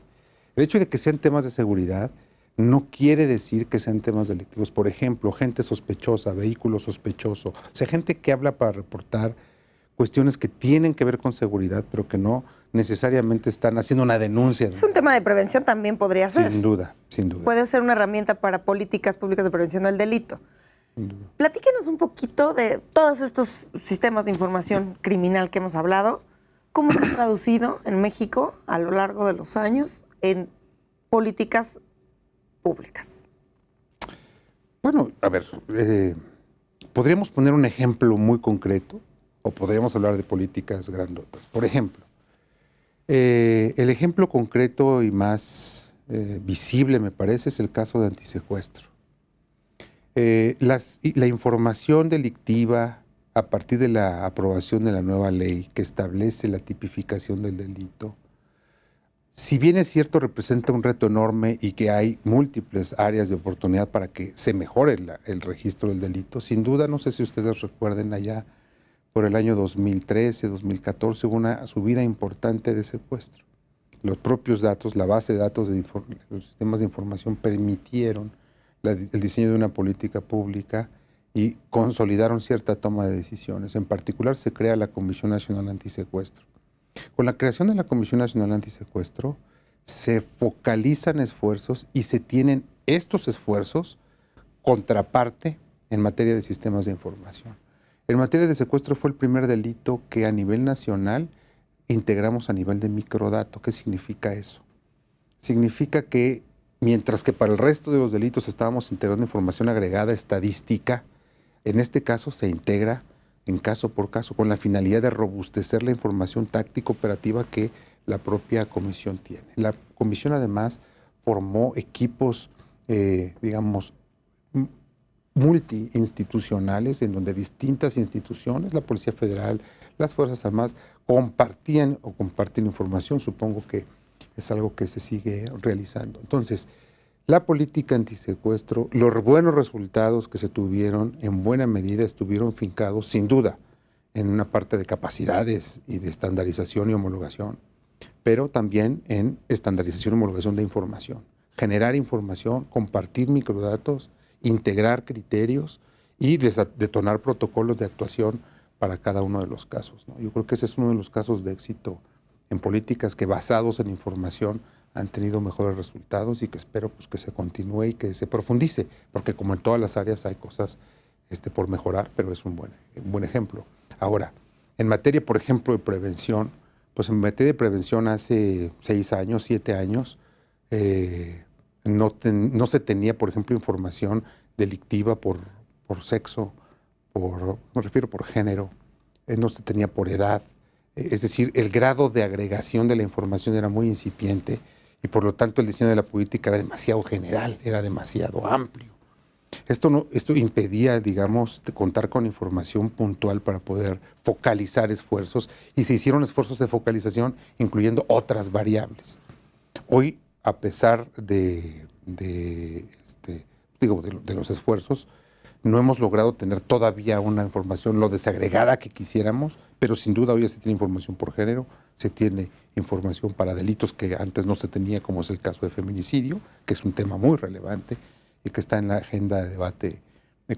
El hecho de que sean temas de seguridad no quiere decir que sean temas delictivos. Por ejemplo, gente sospechosa, vehículo sospechoso, o sea, gente que habla para reportar cuestiones que tienen que ver con seguridad, pero que no necesariamente están haciendo una denuncia. Es un tema de prevención también podría ser. Sin duda, sin duda. Puede ser una herramienta para políticas públicas de prevención del delito. Sin duda. Platíquenos un poquito de todos estos sistemas de información criminal que hemos hablado. ¿Cómo se ha traducido en México a lo largo de los años en políticas públicas? Bueno, a ver, podríamos poner un ejemplo muy concreto o podríamos hablar de políticas grandotas. Por ejemplo, el ejemplo concreto y más visible, me parece, es el caso de antisecuestro. La información delictiva a partir de la aprobación de la nueva ley que establece la tipificación del delito, si bien es cierto, representa un reto enorme y que hay múltiples áreas de oportunidad para que se mejore el registro del delito, sin duda, no sé si ustedes recuerden allá por el año 2013, 2014, hubo una subida importante de secuestro. Los propios datos, la base de datos de los sistemas de información permitieron el diseño de una política pública y consolidaron cierta toma de decisiones. En particular, se crea la Comisión Nacional Antisecuestro. Con la creación de la Comisión Nacional Antisecuestro, se focalizan esfuerzos y se tienen estos esfuerzos contraparte en materia de sistemas de información. En materia de secuestro fue el primer delito que a nivel nacional integramos a nivel de microdato. ¿Qué significa eso? Significa que mientras que para el resto de los delitos estábamos integrando información agregada estadística, en este caso se integra en caso por caso con la finalidad de robustecer la información táctico-operativa que la propia comisión tiene. La comisión además formó equipos, digamos, multiinstitucionales en donde distintas instituciones, la Policía Federal, las Fuerzas Armadas, compartían o comparten información. Supongo que es algo que se sigue realizando. Entonces, la política antisecuestro, los buenos resultados que se tuvieron en buena medida estuvieron fincados, sin duda, en una parte de capacidades y de estandarización y homologación, pero también en estandarización y homologación de información. Generar información, compartir microdatos, integrar criterios y detonar protocolos de actuación para cada uno de los casos, ¿no? Yo creo que ese es uno de los casos de éxito en políticas que basados en información han tenido mejores resultados y que espero pues, que se continúe y que se profundice, porque como en todas las áreas hay cosas por mejorar, pero es un buen ejemplo. Ahora, en materia, por ejemplo, de prevención, pues en materia de prevención hace 6 años, 7 años, no se tenía, por ejemplo, información delictiva por sexo, me refiero por género, no se tenía por edad. Es decir, el grado de agregación de la información era muy incipiente y por lo tanto el diseño de la política era demasiado general, era demasiado amplio. Esto impedía, digamos, de contar con información puntual para poder focalizar esfuerzos y se hicieron esfuerzos de focalización incluyendo otras variables. Hoy, a pesar de los esfuerzos, no hemos logrado tener todavía una información lo desagregada que quisiéramos, pero sin duda hoy ya se tiene información por género, se tiene información para delitos que antes no se tenía, como es el caso de feminicidio, que es un tema muy relevante y que está en la agenda de debate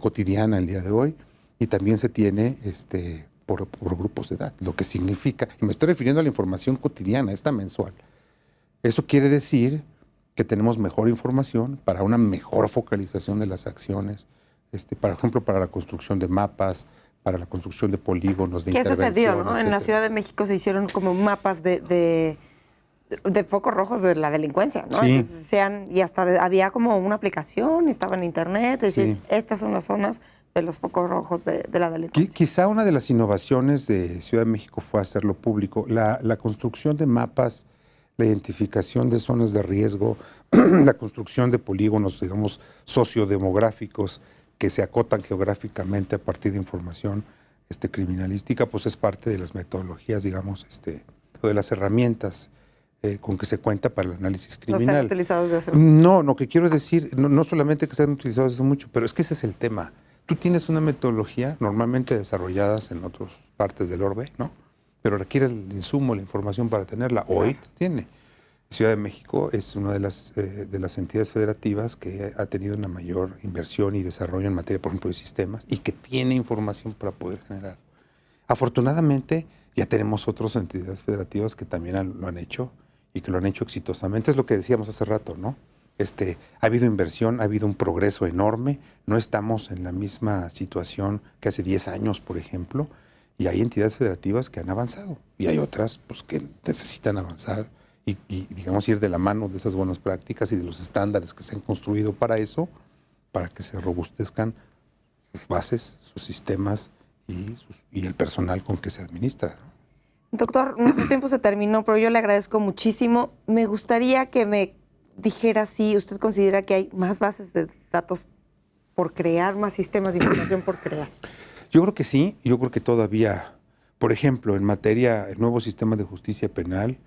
cotidiana el día de hoy, y también se tiene por grupos de edad, lo que significa, y me estoy refiriendo a la información cotidiana, esta mensual. Eso quiere decir que tenemos mejor información para una mejor focalización de las acciones, por ejemplo, para la construcción de mapas, para la construcción de polígonos de intervención. ¿Qué sucedió, no? En la Ciudad de México se hicieron como mapas de focos rojos de la delincuencia, ¿no? Sí. Entonces, y hasta había como una aplicación, estaba en internet, es decir, estas son las zonas de los focos rojos de la delincuencia. Quizá una de las innovaciones de Ciudad de México fue hacerlo público. La construcción de mapas, la identificación de zonas de riesgo, la construcción de polígonos, digamos, sociodemográficos que se acotan geográficamente a partir de información criminalística, pues es parte de las metodologías, digamos, o de las herramientas con que se cuenta para el análisis criminal. ¿No se han utilizado desde hace mucho? No, que quiero decir, no solamente que se han utilizado desde mucho, pero es que ese es el tema. Tú tienes una metodología normalmente desarrolladas en otras partes del orbe, ¿no? Pero requieres el insumo, la información para tenerla. Hoy tiene. Ciudad de México es una de las entidades federativas que ha tenido una mayor inversión y desarrollo en materia, por ejemplo, de sistemas y que tiene información para poder generar. Afortunadamente, ya tenemos otras entidades federativas que también lo han hecho y que lo han hecho exitosamente. Es lo que decíamos hace rato, ¿no? Ha habido inversión, ha habido un progreso enorme, no estamos en la misma situación que hace 10 años, por ejemplo, y hay entidades federativas que han avanzado y hay otras pues, que necesitan avanzar y, digamos, ir de la mano de esas buenas prácticas y de los estándares que se han construido para eso, para que se robustezcan sus bases, sus sistemas y el personal con que se administra, ¿no? Doctor, nuestro tiempo se terminó, pero yo le agradezco muchísimo. Me gustaría que me dijera si usted considera que hay más bases de datos por crear, más sistemas de información por crear. Yo creo que sí, yo creo que todavía, por ejemplo, en materia del nuevo sistema de justicia penal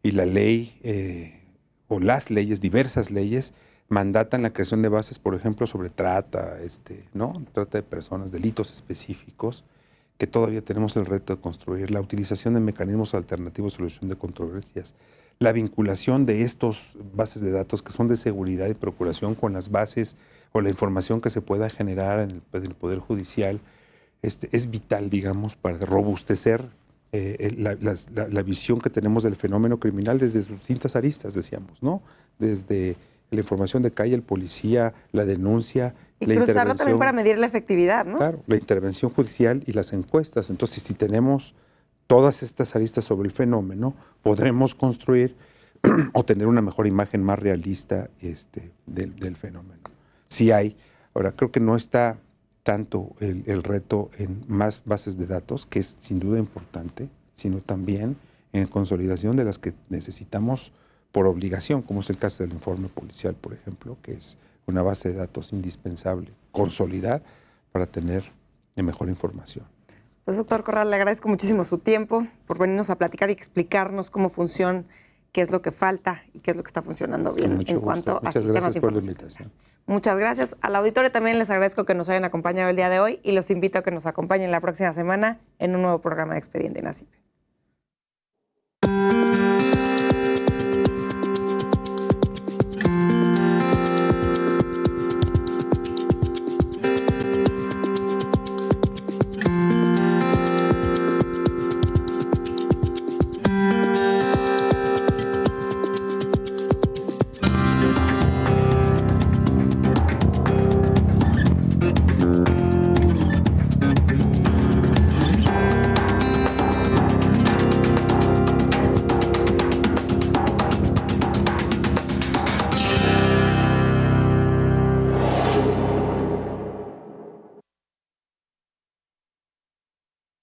y la ley o las leyes, diversas leyes, mandatan la creación de bases, por ejemplo, sobre trata, ¿no? Trata de personas, delitos específicos, que todavía tenemos el reto de construir, la utilización de mecanismos alternativos de solución de controversias, la vinculación de estos bases de datos que son de seguridad y procuración con las bases o la información que se pueda generar en el Poder Judicial, es vital, digamos, para robustecer la visión que tenemos del fenómeno criminal desde sus distintas aristas, decíamos, ¿no? Desde la información de calle, el policía, la denuncia, y la cruzarlo también para medir la efectividad, ¿no? Claro, la intervención judicial y las encuestas. Entonces, si tenemos todas estas aristas sobre el fenómeno, podremos construir o tener una mejor imagen más realista del fenómeno. Sí hay. Ahora, creo que no está tanto el reto en más bases de datos, que es sin duda importante, sino también en consolidación de las que necesitamos por obligación, como es el caso del informe policial, por ejemplo, que es una base de datos indispensable, consolidar para tener mejor información. Pues, doctor Corral, le agradezco muchísimo su tiempo por venirnos a platicar y explicarnos cómo funciona, qué es lo que falta y qué es lo que está funcionando bien en cuanto a sistemas de información. Muchas gracias por la invitación. Muchas gracias. Al auditorio también les agradezco que nos hayan acompañado el día de hoy y los invito a que nos acompañen la próxima semana en un nuevo programa de Expediente Nacipe.